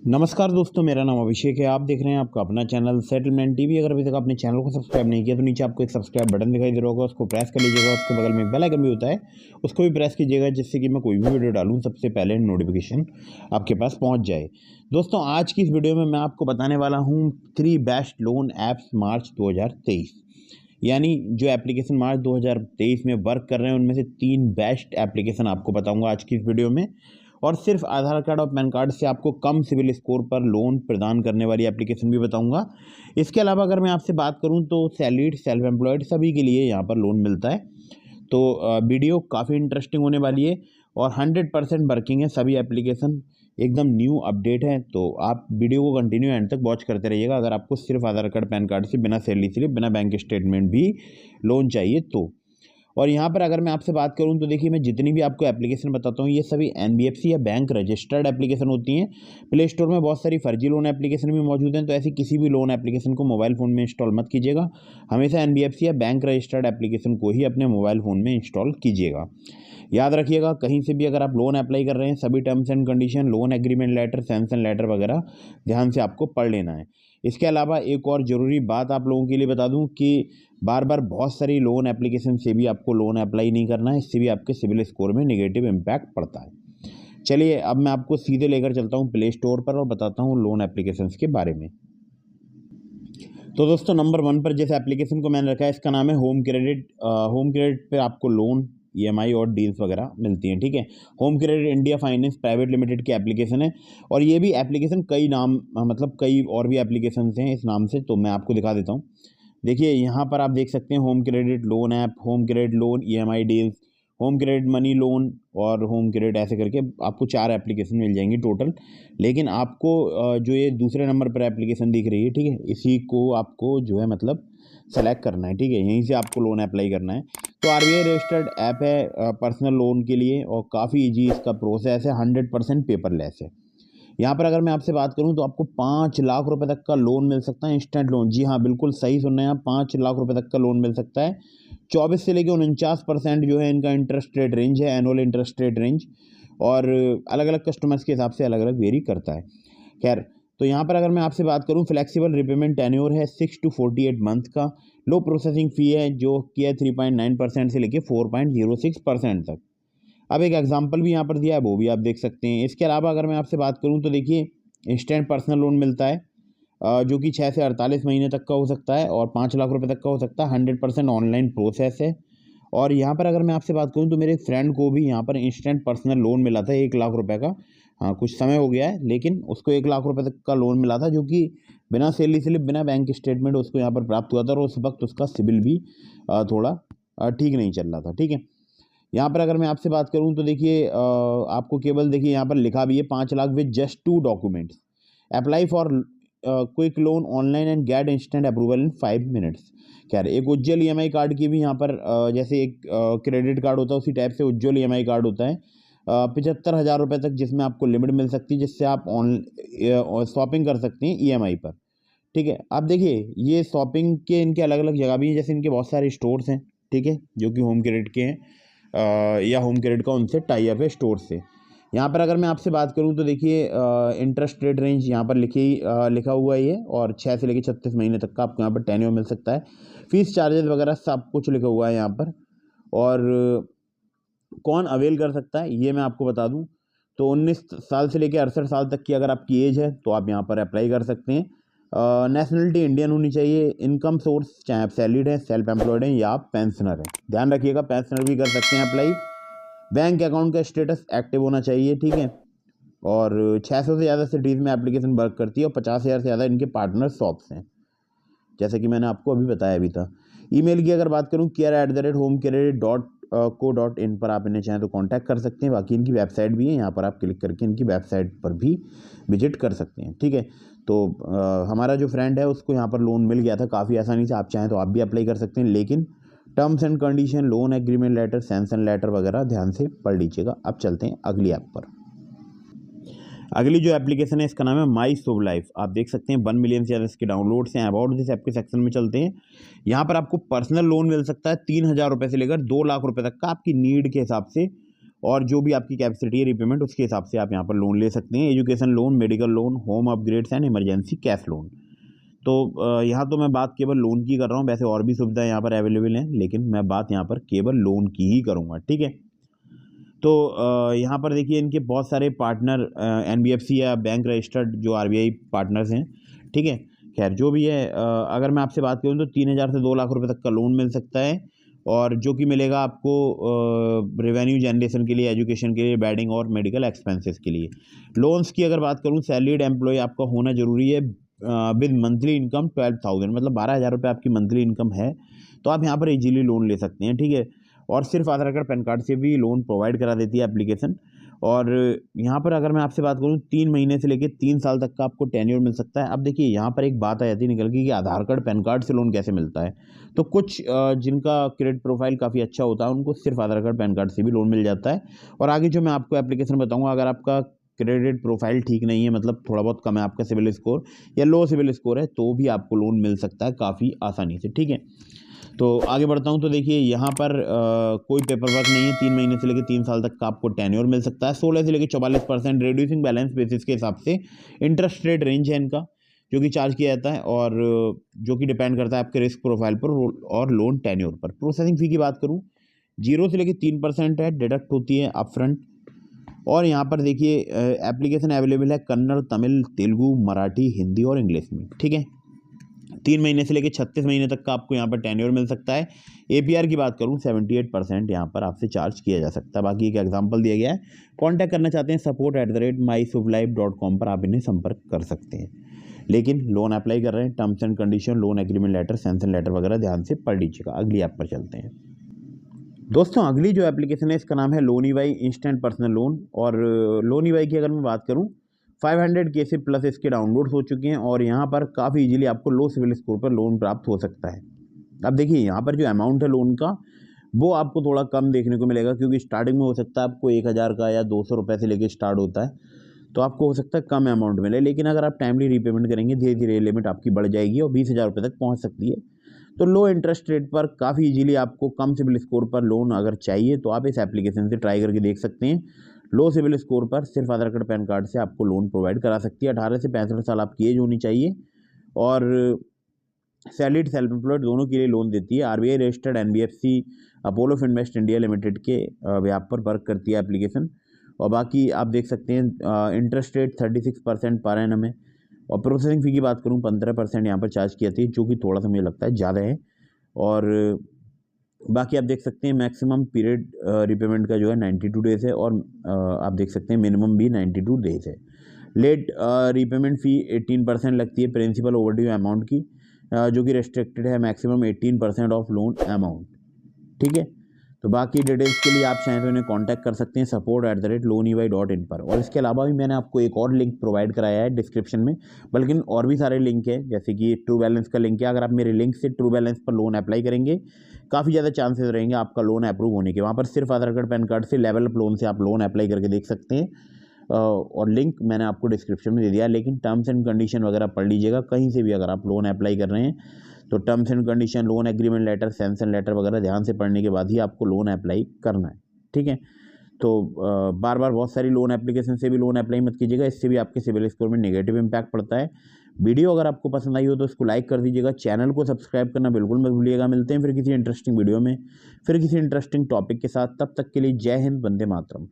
नमस्कार दोस्तों, मेरा नाम अभिषेक है। आप देख रहे हैं आपका अपना चैनल सेटलमेंट टीवी। अगर अभी तक आपने चैनल को सब्सक्राइब नहीं किया तो नीचे आपको एक सब्सक्राइब बटन दिखाई दे रहा होगा, उसको प्रेस कर लीजिएगा। उसके बगल में बेल आइकन भी होता है, उसको भी प्रेस कीजिएगा, जिससे कि मैं कोई भी वीडियो डालूं सबसे पहले नोटिफिकेशन आपके पास पहुंच जाए। दोस्तों, आज की इस वीडियो में मैं आपको बताने वाला हूँ 3 बेस्ट लोन ऐप्स मार्च 2023, यानी जो एप्लीकेशन मार्च 2023 में वर्क कर रहे हैं उनमें से 3 बेस्ट एप्लीकेशन आपको बताऊंगा आज की इस वीडियो में। और सिर्फ आधार कार्ड और पैन कार्ड से आपको कम सिविल स्कोर पर लोन प्रदान करने वाली एप्लीकेशन भी बताऊंगा। इसके अलावा अगर मैं आपसे बात करूं तो सैलरीड, सेल्फ एम्प्लॉयड सभी के लिए यहां पर लोन मिलता है। तो वीडियो काफ़ी इंटरेस्टिंग होने वाली है और 100% वर्किंग है। सभी एप्लीकेशन एकदम न्यू अपडेट है, तो आप वीडियो को कंटिन्यू एंड तक वॉच करते रहिएगा। अगर आपको सिर्फ आधार कार्ड पैन कार्ड से बिना सैलरी स्लिप बिना बैंक स्टेटमेंट भी लोन चाहिए तो। और यहाँ पर अगर मैं आपसे बात करूँ तो देखिए, मैं जितनी भी आपको एप्लीकेशन बताता हूँ ये सभी एनबीएफसी या बैंक रजिस्टर्ड एप्लीकेशन होती हैं। प्ले स्टोर में बहुत सारी फर्जी लोन एप्लीकेशन भी मौजूद हैं, तो ऐसी किसी भी लोन एप्लीकेशन को मोबाइल फ़ोन में इंस्टॉल मत कीजिएगा। हमेशा एनबीएफसी या बैंक रजिस्टर्ड एप्लीकेशन को ही अपने मोबाइल फ़ोन में इंस्टॉल कीजिएगा। याद रखिएगा, कहीं से भी अगर आप लोन अप्लाई कर रहे हैं सभी terms and condition, loan agreement letter, sanction letter वगैरह ध्यान से आपको पढ़ लेना है। इसके अलावा एक और ज़रूरी बात आप लोगों के लिए बता दूं कि बार बार बहुत सारी लोन एप्लीकेशन से भी आपको लोन अप्लाई नहीं करना है, इससे भी आपके सिविल स्कोर में नेगेटिव इम्पैक्ट पड़ता है। चलिए, अब मैं आपको सीधे लेकर चलता हूँ प्ले स्टोर पर और बताता हूँ लोन एप्लीकेशंस के बारे में। तो दोस्तों, नंबर 1 पर जिस एप्लीकेशन को मैंने रखा है इसका नाम है होम क्रेडिट। होम क्रेडिट पे आपको लोन, ईएमआई और डील्स वगैरह मिलती हैं, ठीक है। Home credit India finance private limited की एप्लीकेशन है और ये भी एप्लीकेशन कई नाम, मतलब कई और भी एप्लीकेशन हैं इस नाम से, तो मैं आपको दिखा देता हूँ। देखिए, यहाँ पर आप देख सकते हैं home credit loan app, home credit loan EMI deals, home credit money loan और होम क्रेडिट, ऐसे करके आपको 4 एप्लीकेशन मिल जाएंगी टोटल। लेकिन आपको जो ये दूसरे नंबर पर एप्लीकेशन दिख रही है, ठीक है, इसी को आपको जो है मतलब सेलेक्ट करना है, ठीक है। यहीं से आपको लोन अप्लाई करना है। तो आरबीआई रजिस्टर्ड ऐप है पर्सनल लोन के लिए और काफ़ी ईजी इसका प्रोसेस है, 100% पेपरलेस है। यहाँ पर अगर मैं आपसे बात करूँ तो आपको 5 लाख रुपए तक का लोन मिल सकता है, इंस्टेंट लोन। जी हाँ, बिल्कुल सही सुन रहे हैं आप, 5 लाख रुपए तक का लोन मिल सकता है। 24 से लेकर 49% जो है इनका इंटरेस्ट रेट रेंज है, एनुअल इंटरेस्ट रेट रेंज, और अलग अलग कस्टमर्स के हिसाब से अलग अलग वेरी करता है। खैर, तो यहाँ पर अगर मैं आपसे बात करूँ, फ्लेक्सिबल रिपेमेंट टेन्योर है 6 to 48 मंथ का। लो प्रोसेसिंग फ़ी है जो कि है 3.9% से लेकर 4.06% तक। अब एक एग्जांपल भी यहाँ पर दिया है, वो भी आप देख सकते हैं। इसके अलावा अगर मैं आपसे बात करूँ तो देखिए, इंस्टेंट पर्सनल लोन मिलता है जो कि 6 से 48 महीने तक का हो सकता है और 5 लाख रुपए तक का हो सकता है। 100% ऑनलाइन प्रोसेस है। और यहाँ पर अगर मैं आपसे बात करूँ तो मेरे एक फ्रेंड को भी यहाँ पर इंस्टेंट पर्सनल लोन मिला था 1 लाख रुपए का। हाँ, कुछ समय हो गया है, लेकिन उसको 1 लाख रुपए तक का लोन मिला था, जो कि बिना सैलरी स्लिप बिना बैंक स्टेटमेंट उसको यहाँ पर प्राप्त हुआ था। और उस वक्त उसका सिबिल भी थोड़ा ठीक नहीं चल रहा था, ठीक है। यहाँ पर अगर मैं आपसे बात करूँ तो देखिए, आपको केवल देखिए यहाँ पर लिखा भी है 5 lakh with just 2 documents, apply for quick loan online and get instant approval in 5 minutes. खैर, एक उज्ज्वल ईएमआई कार्ड की भी यहाँ पर जैसे एक क्रेडिट कार्ड होता है उसी टाइप से उज्ज्वल ईएमआई कार्ड होता है 75,000 रुपये तक, जिसमें आपको लिमिट मिल सकती है, जिससे आप शॉपिंग कर सकते हैं ईएमआई पर, ठीक है। आप देखिए, ये शॉपिंग के इनके अलग अलग जगह भी हैं, जैसे इनके बहुत सारे स्टोर्स हैं, ठीक है, जो कि होम क्रेडिट के हैं या होम क्रेडिट का उनसे टाई अप है स्टोर से। यहाँ पर अगर मैं आपसे बात करूँ तो देखिए, इंटरेस्ट रेट रेंज यहाँ पर लिखा हुआ है ये, और 6 से लेकर 36 महीने तक का आपको यहाँ पर टेन्योर मिल सकता है। फीस चार्जेस वगैरह सब कुछ लिखा हुआ है यहाँ पर। और कौन अवेल कर सकता है ये मैं आपको बता दूं, तो 19 साल से लेकर 68 साल तक की अगर आपकी एज है तो आप यहाँ पर अप्लाई कर सकते हैं। नेशनलिटी इंडियन होनी चाहिए। इनकम सोर्स चाहे आप सैलरीड हैं, सेल्फ एम्प्लॉयड हैं या आप पेंशनर हैं, ध्यान रखिएगा पेंशनर भी कर सकते हैं अप्लाई। बैंक अकाउंट का स्टेटस एक्टिव होना चाहिए, ठीक है। और 600 से ज़्यादा सिटीज़ में एप्लीकेशन वर्क करती है और 50,000 से ज़्यादा इनके पार्टनर शॉप्स हैं, जैसे कि मैंने आपको अभी बताया भी था। ईमेल की अगर बात करूँ, care@homecredit.co.in पर आप इन्हें चाहें तो कांटेक्ट कर सकते हैं। बाकी इनकी वेबसाइट भी है, यहाँ पर आप क्लिक करके इनकी वेबसाइट पर भी विजिट कर सकते हैं, ठीक है। तो हमारा जो फ्रेंड है उसको यहाँ पर लोन मिल गया था काफ़ी आसानी से। आप चाहें तो आप भी अप्लाई कर सकते हैं, लेकिन terms and condition, loan agreement letter, sanction letter वगैरह ध्यान से पढ़ लीजिएगा। अब चलते हैं अगली ऐप पर। अगली जो एप्लीकेशन है इसका नाम है माई शुभ लाइफ। आप देख सकते हैं 1 मिलियन से ज़्यादा इसके डाउनलोड्स हैं। अबाउट दिस ऐप के सेक्शन में चलते हैं। यहाँ पर आपको पर्सनल लोन मिल सकता है 3,000 रुपये से लेकर 2 लाख रुपये तक का, आपकी नीड के हिसाब से। और जो भी आपकी कैपेसिटी है रिपेमेंट उसके हिसाब से आप यहाँ पर लोन ले सकते हैं। Education loan, medical loan, home upgrades and emergency cash loan. तो यहाँ तो मैं बात केवल लोन की कर रहा हूँ, वैसे और भी सुविधाएं यहाँ पर अवेलेबल हैं, लेकिन मैं बात यहाँ पर केवल लोन की ही करूँगा, ठीक है। तो यहाँ पर देखिए इनके बहुत सारे पार्टनर NBFC या बैंक रजिस्टर्ड जो RBI पार्टनर्स हैं, ठीक है। खैर जो भी है, अगर मैं आपसे बात करूँ तो 3,000 से 2 लाख रुपए तक का लोन मिल सकता है, और जो कि मिलेगा आपको रेवेन्यू जनरेशन के लिए, एजुकेशन के लिए, वेडिंग और मेडिकल एक्सपेंसेस के लिए। लोन्स की अगर बात करूँ, सैलरीड एम्प्लॉय आपका होना जरूरी है विद मंथली इनकम 12,000, मतलब 12,000 रुपये आपकी मंथली इनकम है, तो आप यहाँ पर इजीली लोन ले सकते हैं, ठीक है। और सिर्फ आधार कार्ड पैन कार्ड से भी लोन प्रोवाइड करा देती है एप्लीकेशन। और यहाँ पर अगर मैं आपसे बात करूँ 3 महीने से लेकर 3 साल तक का आपको टेन्योर मिल सकता है। अब देखिए यहाँ पर एक बात आ जाती है निकल के कि आधार कार्ड पैन कार्ड से लोन कैसे मिलता है। तो कुछ जिनका क्रेडिट प्रोफाइल काफ़ी अच्छा होता है उनको सिर्फ आधार कार्ड पैन कार्ड से भी लोन मिल जाता है। और आगे जो मैं आपको एप्लीकेशन बताऊँगा, अगर आपका क्रेडिट प्रोफाइल ठीक नहीं है, मतलब थोड़ा बहुत कम है आपका सिविल स्कोर या लो सिविल स्कोर है, तो भी आपको लोन मिल सकता है काफ़ी आसानी से, ठीक है। तो आगे बढ़ता हूँ, तो देखिए यहाँ पर कोई पेपर वर्क नहीं है। 3 महीने से लेकर 3 साल तक का आपको टेन्योर मिल सकता है। 16 से लेकर 44% रिड्यूसिंग बैलेंस बेसिस के हिसाब से इंटरेस्ट रेट रेंज है इनका, जो कि चार्ज किया जाता है, और जो कि डिपेंड करता है आपके रिस्क प्रोफाइल पर और लोन टेन्योर पर। प्रोसेसिंग फ़ी की बात करूँ, 0 से लेकर 3% है, डिडक्ट होती है अपफ्रंट। और यहाँ पर देखिए एप्लीकेशन अवेलेबल है कन्नड़, तमिल, तेलुगु, मराठी, हिंदी और इंग्लिश में, ठीक है। 3 महीने से लेकर 36 महीने तक का आपको यहाँ पर टेन्योर मिल सकता है। APR की बात करूँ 78% यहाँ पर आपसे चार्ज किया जा सकता है। बाकी एक एग्जांपल दिया गया है। कॉन्टैक्ट करना चाहते हैं support@myshubhlife.com पर आप इन्हें संपर्क कर सकते हैं। लेकिन लोन अप्लाई कर रहे हैं, terms and condition, loan agreement letter, sanction letter वगैरह ध्यान से पढ़ लीजिएगा। अगली ऐप पर चलते हैं दोस्तों। अगली जो एप्लीकेशन है इसका नाम है लोनीवाई इंस्टेंट पर्सनल लोन। और लोनीवाई की अगर मैं बात करूँ 500K से प्लस इसके डाउनलोड्स हो चुके हैं, और यहाँ पर काफ़ी इजीली आपको लो सिविल स्कोर पर लोन प्राप्त हो सकता है। अब देखिए यहाँ पर जो अमाउंट है लोन का वो आपको थोड़ा कम देखने को मिलेगा, क्योंकि स्टार्टिंग में हो सकता है आपको 1,000 का या 200 रुपये से लेकर स्टार्ट होता है, तो आपको हो सकता है कम अमाउंट मिले। लेकिन अगर आप टाइमली रीपेमेंट करेंगे धीरे धीरे लिमिट आपकी बढ़ जाएगी और 20,000 रुपये तक पहुँच सकती है। तो लो इंटरेस्ट रेट पर काफ़ी इजीली आपको कम सिविल स्कोर पर लोन अगर चाहिए तो आप इस एप्लीकेशन से ट्राई करके देख सकते हैं। लो सिविल स्कोर पर सिर्फ आधार कार्ड पैन कार्ड से आपको लोन प्रोवाइड करा सकती है। 18 से 65 साल आपकी एज होनी चाहिए, और सैलरीड सेल्फ एम्प्लॉयड दोनों के लिए लोन देती है। RBI registered NBFC Apollo Finvest India limited के व्याप पर वर्क करती है एप्लीकेशन। और बाकी आप देख सकते हैं इंटरेस्ट रेट 36% पर एनम है। और प्रोसेसिंग फ़ी की बात करूँ 15% यहाँ पर चार्ज की जाती है, जो कि थोड़ा सा मुझे लगता है ज़्यादा है। और बाकी आप देख सकते हैं मैक्सिमम पीरियड रिपेमेंट का जो है 92 डेज़ है, और आप देख सकते हैं मिनिमम भी 92 डेज़ है। लेट रीपेमेंट फ़ी 18% लगती है प्रिंसिपल ओवरड्यू अमाउंट की, जो कि रेस्ट्रिक्टेड है मैक्सिमम 18% ऑफ लोन अमाउंट, ठीक है। तो बाकी डिटेल्स के लिए आप चाहें तो इन्हें कॉन्टैक्ट कर सकते हैं support@loaney.in पर। और इसके अलावा भी मैंने आपको एक और लिंक प्रोवाइड कराया है डिस्क्रिप्शन में, बल्कि और भी सारे लिंक है, जैसे कि ट्रू बैलेंस का लिंक है। अगर आप मेरे लिंक से ट्रू बैलेंस पर लोन अप्लाई करेंगे काफ़ी ज़्यादा चांसेस रहेंगे आपका लोन अप्रूव होने के। वहाँ पर सिर्फ आधार कार्ड पैन कार्ड से लेवल अप लोन से आप लोन अप्लाई करके देख सकते हैं, और लिंक मैंने आपको डिस्क्रिप्शन में दे दिया है। लेकिन टर्म्स एंड कंडीशन वगैरह पढ़ लीजिएगा, कहीं से भी अगर आप लोन अप्लाई कर रहे हैं तो terms and condition, loan agreement letter, sanction letter वगैरह ध्यान से पढ़ने के बाद ही आपको लोन अप्लाई करना है, ठीक है। तो बार बार बहुत सारी लोन एप्लीकेशन से भी लोन अप्लाई मत कीजिएगा, इससे भी आपके सिविल स्कोर में नेगेटिव इम्पैक्ट पड़ता है। वीडियो अगर आपको पसंद आई हो तो इसको लाइक कर दीजिएगा, चैनल को सब्सक्राइब करना बिल्कुल मत भूलिएगा। मिलते हैं फिर किसी इंटरेस्टिंग वीडियो में, फिर किसी इंटरेस्टिंग टॉपिक के साथ। तब तक के लिए जय हिंद, वंदे मातरम।